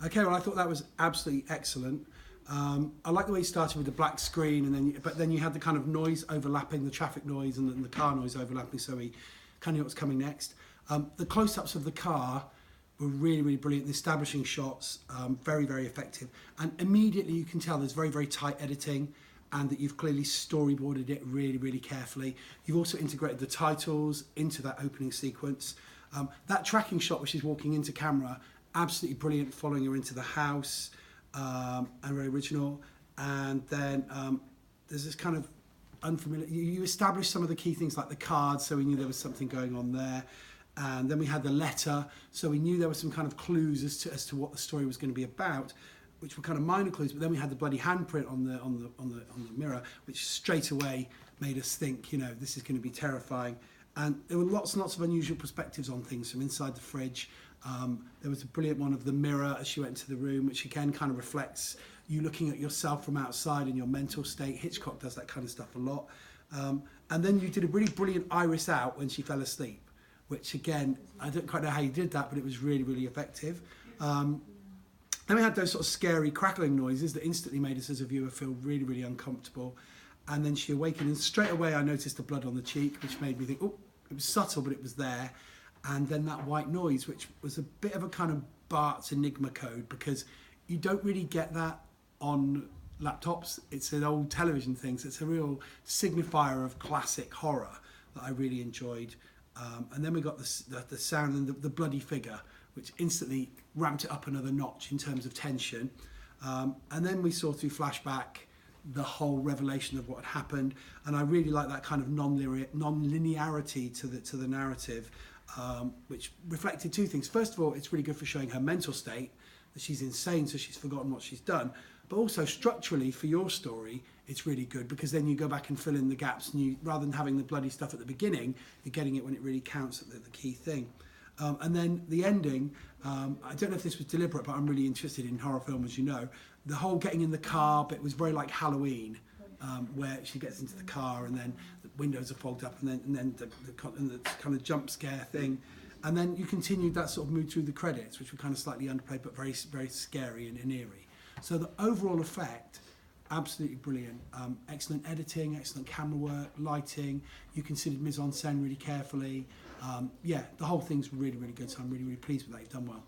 Okay, well, I thought that was absolutely excellent. I like the way you started with the black screen, but then you had the kind of noise overlapping, the traffic noise and the car noise overlapping, so we kind of knew what was coming next. The close-ups of the car were really, really brilliant. The establishing shots, very, very effective. And immediately you can tell there's very, very tight editing and that you've clearly storyboarded it really, really carefully. You've also integrated the titles into that opening sequence. That tracking shot, which is walking into camera, absolutely brilliant, following her into the house, and very original. And then there's this kind of unfamiliar, you establish some of the key things like the cards, so we knew there was something going on there. And then we had the letter, so we knew there were some kind of clues as to what the story was going to be about, which were kind of minor clues. But then we had the bloody handprint on the mirror, which straight away made us think, you know, this is going to be terrifying. And there were lots and lots of unusual perspectives on things from inside the fridge. There was a brilliant one of the mirror as she went into the room, which again kind of reflects you looking at yourself from outside and your mental state. Hitchcock does that kind of stuff a lot. And then you did a really brilliant iris out when she fell asleep, which again, I don't quite know how you did that, but it was really, really effective. Then we had those sort of scary crackling noises that instantly made us as a viewer feel really, really uncomfortable. And then she awakened, and straight away I noticed the blood on the cheek, which made me think, oh, it was subtle, but it was there. And then that white noise, which was a bit of a kind of Bart's Enigma code, because you don't really get that on laptops. It's an old television thing, so it's a real signifier of classic horror that I really enjoyed. And then we got the sound and the bloody figure, which instantly ramped it up another notch in terms of tension. And then we saw through flashback the whole revelation of what had happened, and I really like that kind of non-linearity to the narrative, which reflected two things. First of all, it's really good for showing her mental state, that she's insane, so she's forgotten what she's done. But also structurally for your story, it's really good because then you go back and fill in the gaps, and you, rather than having the bloody stuff at the beginning, you're getting it when it really counts at the key thing. And then the ending, I don't know if this was deliberate, but I'm really interested in horror film, as you know. The whole getting in the car bit was very like Halloween, where she gets into the car and then the windows are fogged up, and then the kind of jump scare thing. And then you continued that sort of mood through the credits, which were kind of slightly underplayed, but very, very scary and eerie. So the overall effect, absolutely brilliant. Excellent editing, excellent camera work, lighting. You considered mise en scène really carefully. Yeah, the whole thing's really, really good. So I'm really, really pleased with that. You've done well.